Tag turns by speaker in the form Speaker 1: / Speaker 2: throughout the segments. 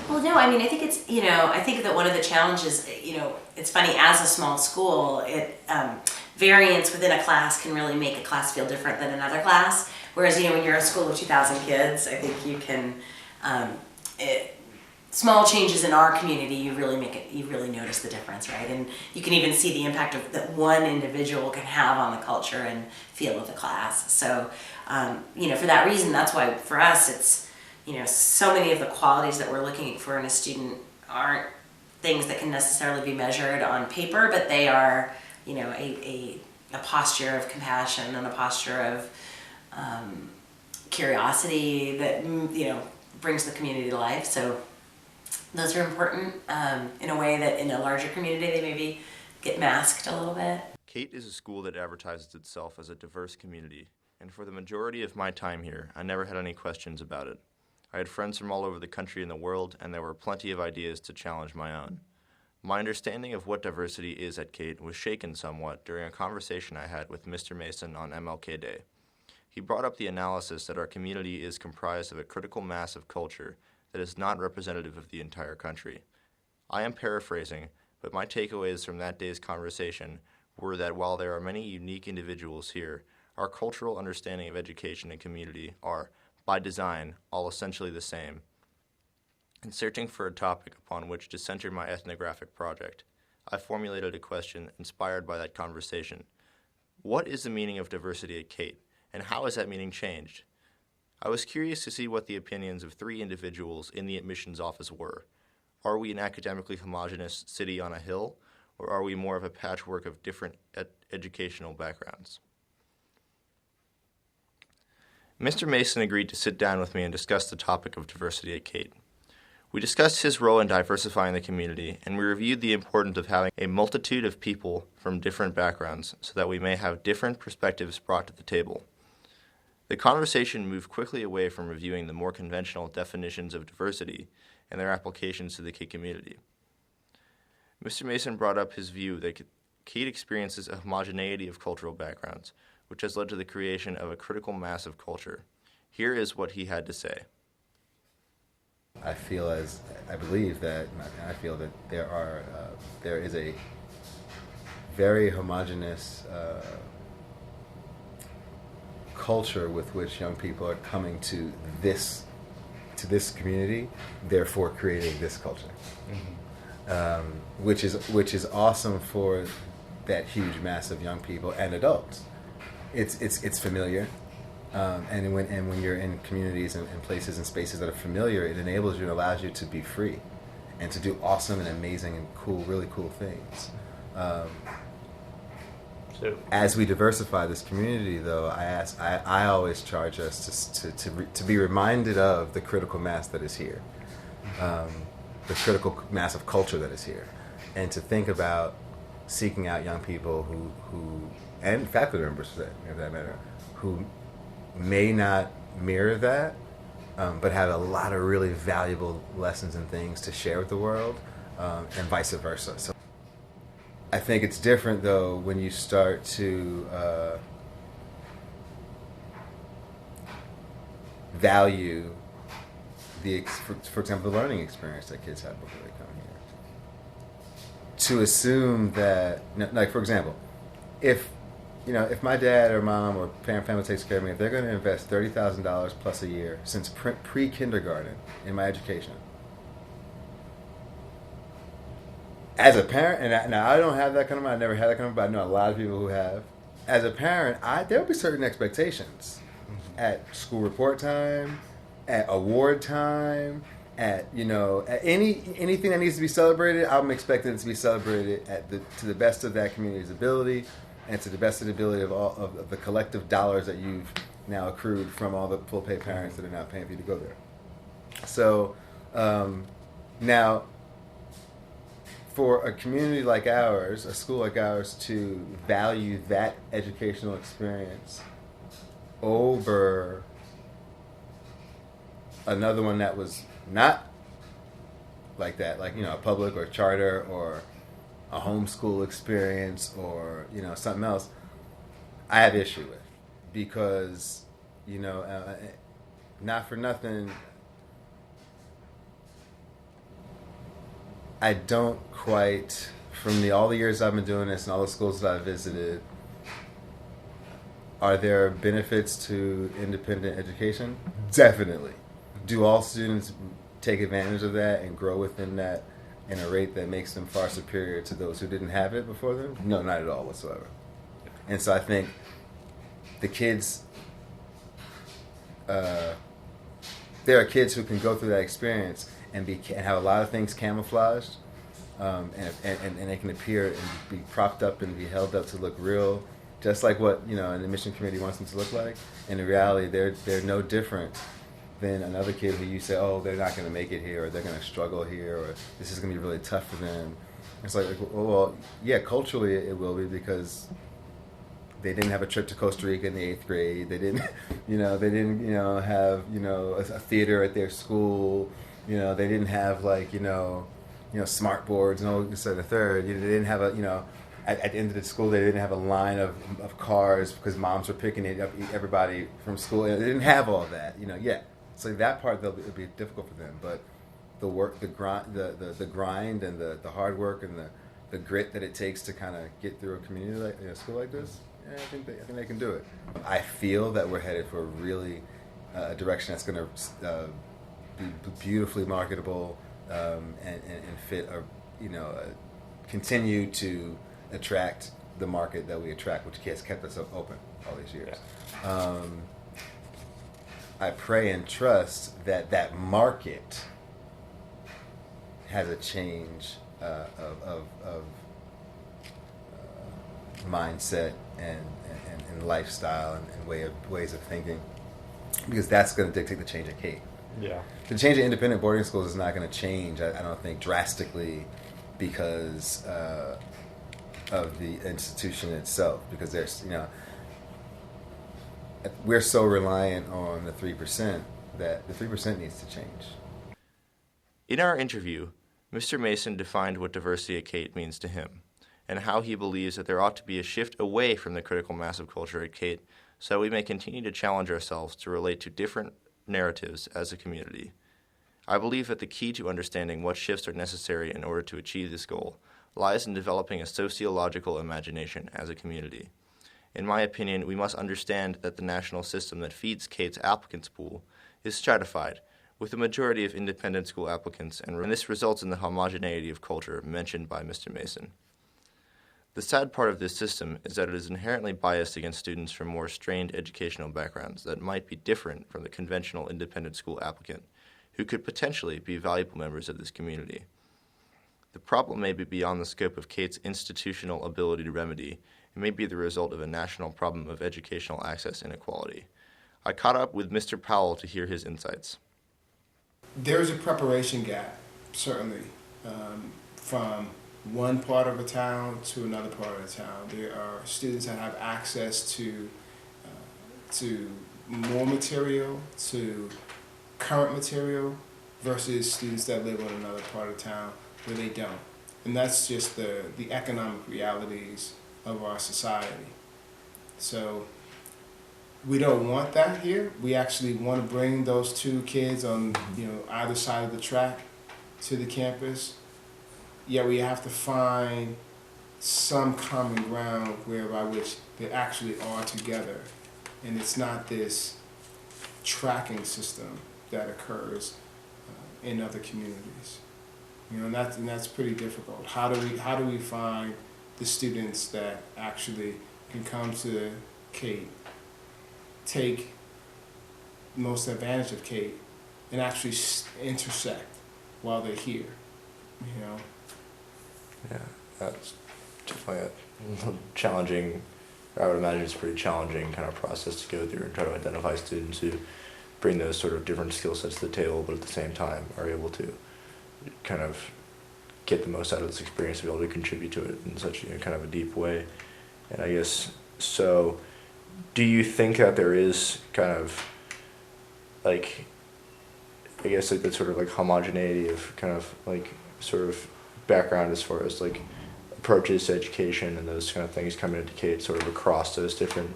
Speaker 1: Well, no, I mean, I think it's, I think that one of the challenges, it's funny, as a small school, variance within a class can really make a class feel different than another class. Whereas, when you're a school of 2,000 kids, I think you can, um, it, small changes in our community, you really notice the difference, right? And you can even see the impact that one individual can have on the culture and feel of the class. So, for that reason, that's why for us, it's, so many of the qualities that we're looking for in a student aren't things that can necessarily be measured on paper, but they are, a posture of compassion and a posture of curiosity that, brings the community to life. So those are important in a way that in a larger community they maybe get masked a little bit.
Speaker 2: Cate is a school that advertises itself as a diverse community, and for the majority of my time here, I never had any questions about it. I had friends from all over the country and the world, and there were plenty of ideas to challenge my own. My understanding of what diversity is at Cate was shaken somewhat during a conversation I had with Mr. Mason on MLK Day. He brought up the analysis that our community is comprised of a critical mass of culture that is not representative of the entire country. I am paraphrasing, but my takeaways from that day's conversation were that while there are many unique individuals here, our cultural understanding of education and community are, by design, all essentially the same. In searching for a topic upon which to center my ethnographic project, I formulated a question inspired by that conversation. What is the meaning of diversity at Cate, and how has that meaning changed? I was curious to see what the opinions of 3 individuals in the admissions office were. Are we an academically homogeneous city on a hill, or are we more of a patchwork of different educational backgrounds? Mr. Mason agreed to sit down with me and discuss the topic of diversity at Cate. We discussed his role in diversifying the community, and we reviewed the importance of having a multitude of people from different backgrounds so that we may have different perspectives brought to the table. The conversation moved quickly away from reviewing the more conventional definitions of diversity and their applications to the Cate community. Mr. Mason brought up his view that Cate experiences a homogeneity of cultural backgrounds, which has led to the creation of a critical mass of culture. Here is what he had to say.
Speaker 3: I believe that there is a very homogeneous culture with which young people are coming to this community, therefore creating this culture, which is awesome for that huge mass of young people and adults. It's familiar, and when you're in communities and places and spaces that are familiar, it enables you and allows you to be free, and to do awesome and amazing and cool, really cool things. As we diversify this community, though, I always charge us to be reminded of the critical mass that is here, the critical mass of culture that is here, and to think about seeking out young people who and faculty members, for that matter, who may not mirror that, but have a lot of really valuable lessons and things to share with the world, and vice versa. So I think it's different, though, when you start to value for example, the learning experience that kids have before they come here. To assume that, like, for example, if my dad or mom or family takes care of me, if they're going to invest $30,000 plus a year since pre-kindergarten in my education, as a parent, and I don't have that kind of money, I never had that kind of money, but I know a lot of people who have. As a parent, there will be certain expectations at school report time, at award time, at anything that needs to be celebrated. I'm expecting it to be celebrated to the best of that community's ability, and to the best of the ability of all of the collective dollars that you've now accrued from all the full pay parents that are now paying for you to go there. So now, for a community like ours, a school like ours, to value that educational experience over another one that was not like that, like a public or charter or a homeschool experience or something else, I have issue with, because not for nothing, I don't quite, from all the years I've been doing this and all the schools that I've visited, are there benefits to independent education? Definitely. Do all students take advantage of that and grow within that in a rate that makes them far superior to those who didn't have it before them? No, not at all whatsoever. And so I think the kids, there are kids who can go through that experience and have a lot of things camouflaged, and they can appear and be propped up and be held up to look real, just like what an admission committee wants them to look like. And in reality, they're no different than another kid who you say, oh, they're not going to make it here, or they're going to struggle here, or this is going to be really tough for them. It's like, well, yeah, culturally it will be, because they didn't have a trip to Costa Rica in the 8th grade. They didn't, have a theater at their school. They didn't have smart boards and all this and the third. They didn't have at the end of the school, they didn't have a line of cars because moms were picking everybody from school. They didn't have all of that, yet. So that part, it'll be difficult for them. But the work, the grind, and the hard work and the grit that it takes to kind of get through a community like a school like this, I think they can do it. I feel that we're headed for a really a direction that's going to be beautifully marketable, and fit continue to attract the market that we attract, which has kept us open all these years. Yeah. I pray and trust that market has a change of mindset and lifestyle and ways of thinking, because that's going to dictate the change at Cate.
Speaker 2: Yeah.
Speaker 3: The change in independent boarding schools is not going to change, I don't think, drastically because of the institution itself, because there's we're so reliant on the 3% that the 3% needs to change.
Speaker 2: In our interview, Mr. Mason defined what diversity at Cate means to him, and how he believes that there ought to be a shift away from the critical mass of culture at Cate, so that we may continue to challenge ourselves to relate to different narratives as a community. I believe that the key to understanding what shifts are necessary in order to achieve this goal lies in developing a sociological imagination as a community. In my opinion, we must understand that the national system that feeds Cate's applicants pool is stratified, with a majority of independent school applicants, and this results in the homogeneity of culture mentioned by Mr. Mason. The sad part of this system is that it is inherently biased against students from more strained educational backgrounds that might be different from the conventional independent school applicant, who could potentially be valuable members of this community. The problem may be beyond the scope of Cate's institutional ability to remedy, and may be the result of a national problem of educational access inequality. I caught up with Mr. Powell to hear his insights.
Speaker 4: There's a preparation gap, certainly, from one part of a town to another part of the town. There are students that have access to more material, to current material, versus students that live in another part of town where they don't. And that's just the economic realities of our society. So we don't want that here. We actually want to bring those two kids on either side of the track to the campus. Yet we have to find some common ground whereby which they actually are together, and it's not this tracking system that occurs in other communities. And that's pretty difficult. How do we find the students that actually can come to Cate, take most advantage of Cate, and actually intersect while they're here?
Speaker 2: Yeah, that's definitely a challenging, I would imagine it's a pretty challenging kind of process to go through and try to identify students who bring those sort of different skill sets to the table, but at the same time are able to kind of get the most out of this experience, to be able to contribute to it in such kind of a deep way. And I guess, so do you think that there is kind of like, I guess like that sort of like homogeneity of kind of like sort of background as far as like approaches to education and those kind of things coming into Cate sort of across those different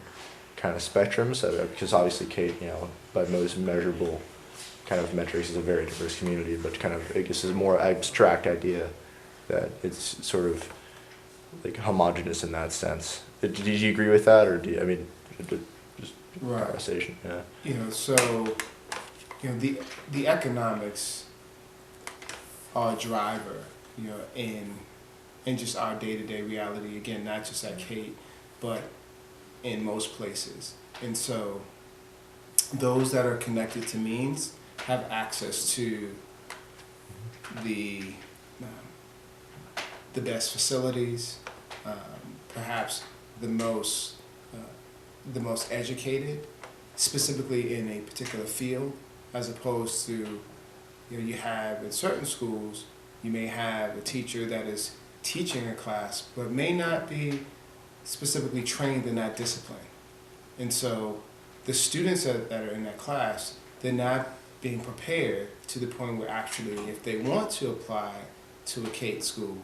Speaker 2: kind of spectrums? Because obviously Cate, by most measurable kind of metrics, is a very diverse community, but kind of, I guess, is a more abstract idea that it's sort of like homogenous in that sense. Did you agree with that, or just
Speaker 4: Right.
Speaker 2: conversation? Yeah.
Speaker 4: So the economics are a driver, in just our day-to-day reality. Again, not just at Cate, but in most places. And so those that are connected to means have access to the best facilities, perhaps the most educated, specifically in a particular field, as opposed to you have in certain schools you may have a teacher that is teaching a class but may not be specifically trained in that discipline, and so the students that are in that class, they're not being prepared to the point where actually if they want to apply to a Cate school,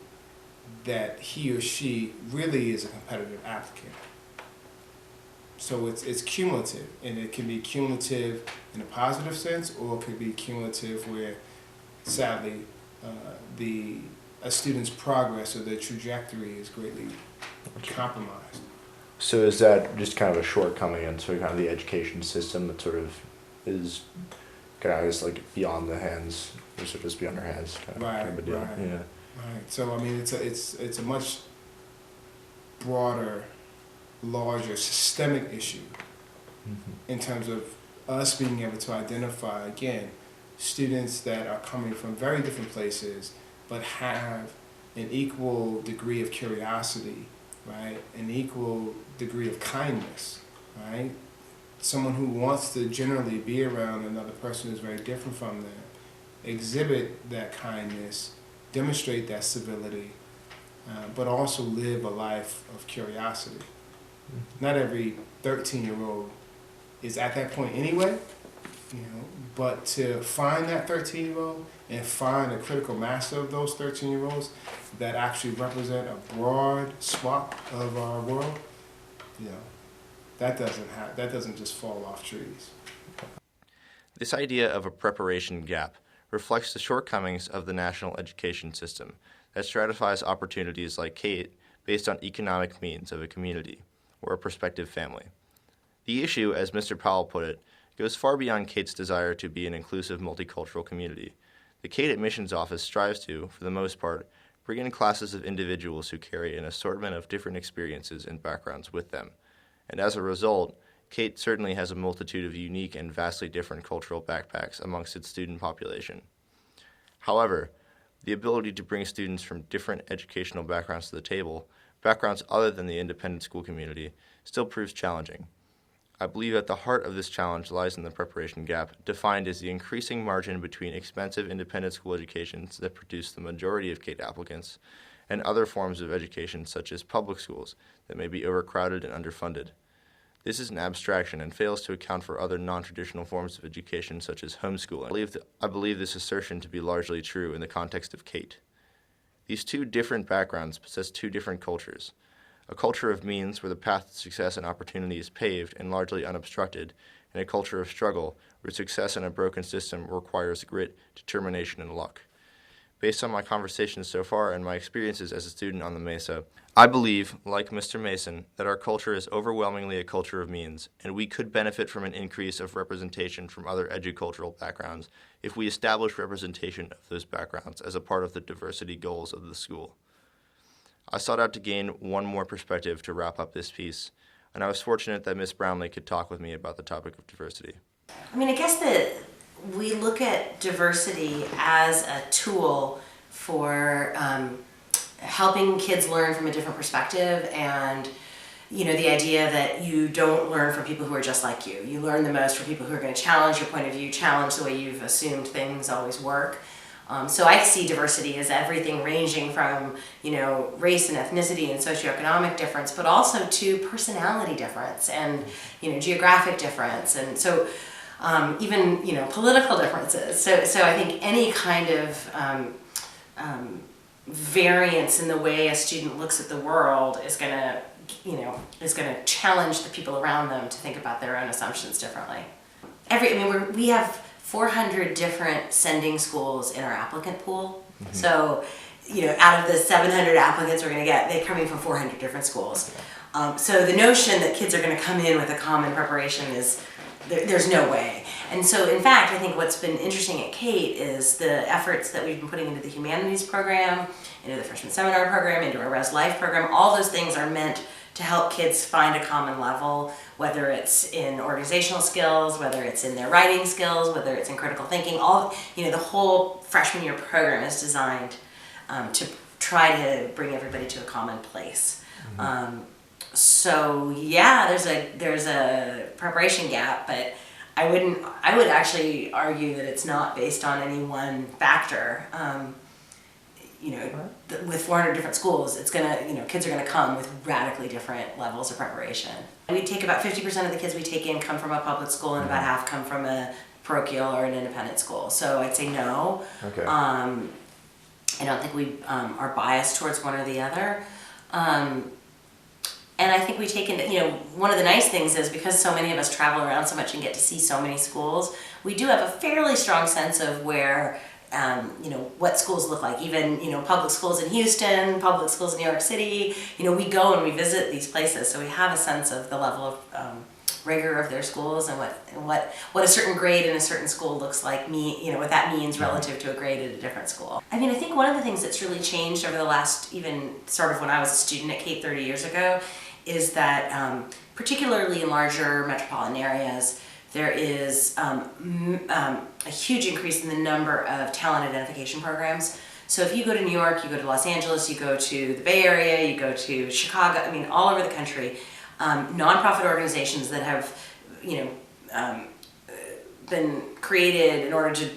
Speaker 4: that he or she really is a competitive applicant. So it's cumulative, and it can be cumulative in a positive sense, or it could be cumulative where, sadly, a student's progress or their trajectory is greatly compromised.
Speaker 2: So is that just kind of a shortcoming in sort of kind of the education system that sort of is kind of, I guess, like beyond the hands, or sort of just beyond our hands kind of a deal?
Speaker 4: Right.
Speaker 2: Yeah.
Speaker 4: Right. So I mean, it's a much broader, larger systemic issue in terms of us being able to identify, again, students that are coming from very different places but have an equal degree of curiosity, right? An equal degree of kindness, right? Someone who wants to generally be around another person who's very different from them, exhibit that kindness, demonstrate that civility, but also live a life of curiosity. Not every 13-year-old is at that point anyway, but to find that 13-year-old and find a critical mass of those 13-year-olds that actually represent a broad swath of our world, that doesn't just fall off trees.
Speaker 2: This idea of a preparation gap reflects the shortcomings of the national education system that stratifies opportunities like Cate based on economic means of a community or a prospective family. The issue, as Mr. Powell put it, goes far beyond Cate's desire to be an inclusive multicultural community. The Cate Admissions Office strives to, for the most part, bring in classes of individuals who carry an assortment of different experiences and backgrounds with them. And as a result, Cate certainly has a multitude of unique and vastly different cultural backpacks amongst its student population. However, the ability to bring students from different educational backgrounds to the table, backgrounds other than the independent school community, still proves challenging. I believe at the heart of this challenge lies in the preparation gap, defined as the increasing margin between expensive independent school educations that produce the majority of Cate applicants and other forms of education such as public schools that may be overcrowded and underfunded. This is an abstraction and fails to account for other non-traditional forms of education such as homeschooling. I believe this assertion to be largely true in the context of Cate. These two different backgrounds possess two different cultures. A culture of means where the path to success and opportunity is paved and largely unobstructed, and a culture of struggle where success in a broken system requires grit, determination, and luck. Based on my conversations so far and my experiences as a student on the Mesa, I believe, like Mr. Mason, that our culture is overwhelmingly a culture of means, and we could benefit from an increase of representation from other educultural backgrounds if we establish representation of those backgrounds as a part of the diversity goals of the school. I sought out to gain one more perspective to wrap up this piece, and I was fortunate that Ms. Brownlee could talk with me about the topic of diversity.
Speaker 1: I mean, I guess that we look at diversity as a tool for helping kids learn from a different perspective, and the idea that you don't learn from people who are just like you. You learn the most from people who are going to challenge your point of view, challenge the way you've assumed things always work. So I see diversity as everything ranging from, race and ethnicity and socioeconomic difference, but also to personality difference and, geographic difference. And so even, political differences. So I think any kind of variance in the way a student looks at the world is going to challenge the people around them to think about their own assumptions differently. We have 400 different sending schools in our applicant pool. So, out of the 700 applicants we're going to get, they're coming from 400 different schools. So the notion that kids are going to come in with a common preparation is, there's no way. And so, in fact, I think what's been interesting at Cate is the efforts that we've been putting into the humanities program, into the freshman seminar program, into our Res Life program. All those things are meant to help kids find a common level, whether it's in organizational skills, whether it's in their writing skills, whether it's in critical thinking. The whole freshman year program is designed to try to bring everybody to a common place. So yeah, there's a preparation gap, but I would actually argue that it's not based on any one factor. With 400 different schools, it's kids are gonna come with radically different levels of preparation. We take about 50% of the kids we take in come from a public school, and about half come from a parochial or an independent school. So I'd say no.
Speaker 3: Okay.
Speaker 1: I don't think we are biased towards one or the other. And I think we take into, one of the nice things is because so many of us travel around so much and get to see so many schools, we do have a fairly strong sense of where, what schools look like. Even, public schools in Houston, public schools in New York City, we go and we visit these places. So we have a sense of the level of rigor of their schools and what a certain grade in a certain school looks like, what that means relative to a grade at a different school. I think one of the things that's really changed over the last, even sort of when I was a student at Cate 30 years ago, is that particularly in larger metropolitan areas, there is a huge increase in the number of talent identification programs. So if you go to New York, you go to Los Angeles, you go to the Bay Area, you go to Chicago, all over the country, nonprofit organizations that have, been created in order to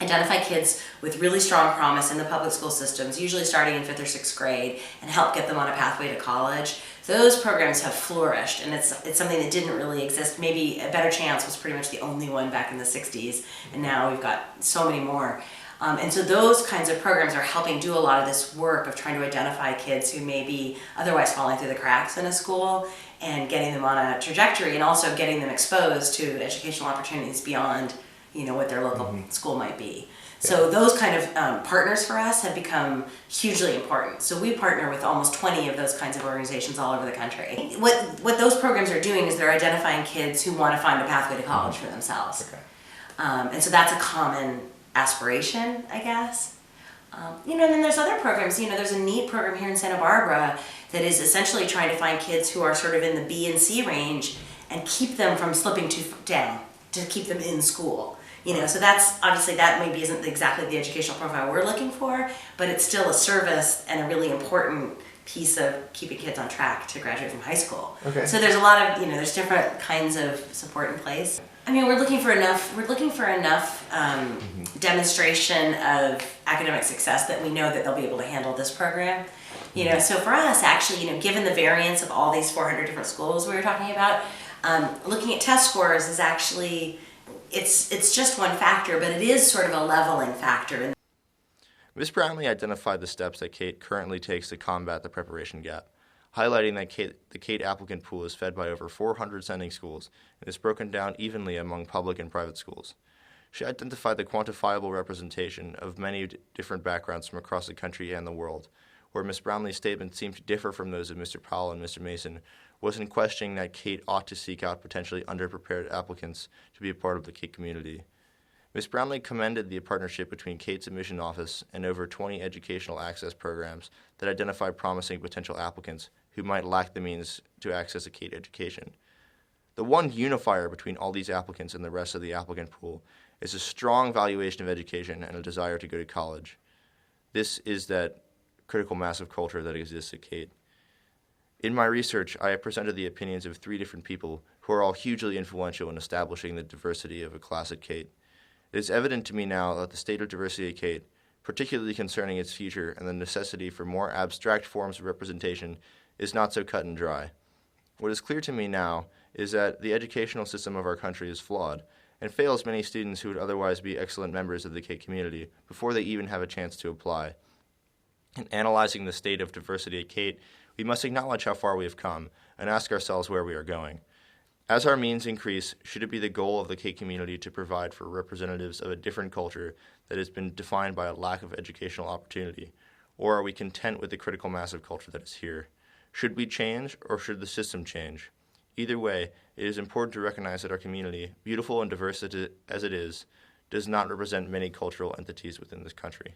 Speaker 1: identify kids with really strong promise in the public school systems, usually starting in 5th or 6th grade, and help get them on a pathway to college. Those programs have flourished, and it's something that didn't really exist. Maybe A Better Chance was pretty much the only one back in the 60s, and now we've got so many more. And so those kinds of programs are helping do a lot of this work of trying to identify kids who may be otherwise falling through the cracks in a school and getting them on a trajectory, and also getting them exposed to educational opportunities beyond what their local school might be. So those kind of partners for us have become hugely important. So we partner with almost 20 of those kinds of organizations all over the country. What those programs are doing is they're identifying kids who want to find a pathway to college for themselves.
Speaker 3: Okay.
Speaker 1: And so that's a common aspiration, I guess. And then there's other programs. There's a neat program here in Santa Barbara that is essentially trying to find kids who are sort of in the B and C range and keep them from slipping too down, to keep them in school. So that's obviously, that maybe isn't exactly the educational profile we're looking for, but it's still a service and a really important piece of keeping kids on track to graduate from high school.
Speaker 3: Okay.
Speaker 1: So there's a lot of, there's different kinds of support in place. We're looking for enough demonstration of academic success that we know that they'll be able to handle this program. So for us, actually, given the variance of all these 400 different schools we were talking about, looking at test scores is actually, it's just one factor, but it is sort of a leveling factor.
Speaker 2: Ms. Brownlee identified the steps that Cate currently takes to combat the preparation gap, highlighting that the Cate applicant pool is fed by over 400 sending schools and is broken down evenly among public and private schools. She identified the quantifiable representation of many different backgrounds from across the country and the world. Where Ms. Brownlee's statements seemed to differ from those of Mr. Powell and Mr. Mason was in questioning that Cate ought to seek out potentially underprepared applicants to be a part of the Cate community. Ms. Brownlee commended the partnership between Cate's admission office and over 20 educational access programs that identify promising potential applicants who might lack the means to access a Cate education. The one unifier between all these applicants and the rest of the applicant pool is a strong valuation of education and a desire to go to college. This is that critical mass of culture that exists at Cate. In my research, I have presented the opinions of 3 different people who are all hugely influential in establishing the diversity of a class at Cate. It is evident to me now that the state of diversity at Cate, particularly concerning its future and the necessity for more abstract forms of representation, is not so cut and dry. What is clear to me now is that the educational system of our country is flawed and fails many students who would otherwise be excellent members of the Cate community before they even have a chance to apply. In analyzing the state of diversity at Cate, we must acknowledge how far we have come and ask ourselves where we are going. As our means increase, should it be the goal of the Cate community to provide for representatives of a different culture that has been defined by a lack of educational opportunity? Or are we content with the critical mass of culture that is here? Should we change, or should the system change? Either way, it is important to recognize that our community, beautiful and diverse as it is, does not represent many cultural entities within this country.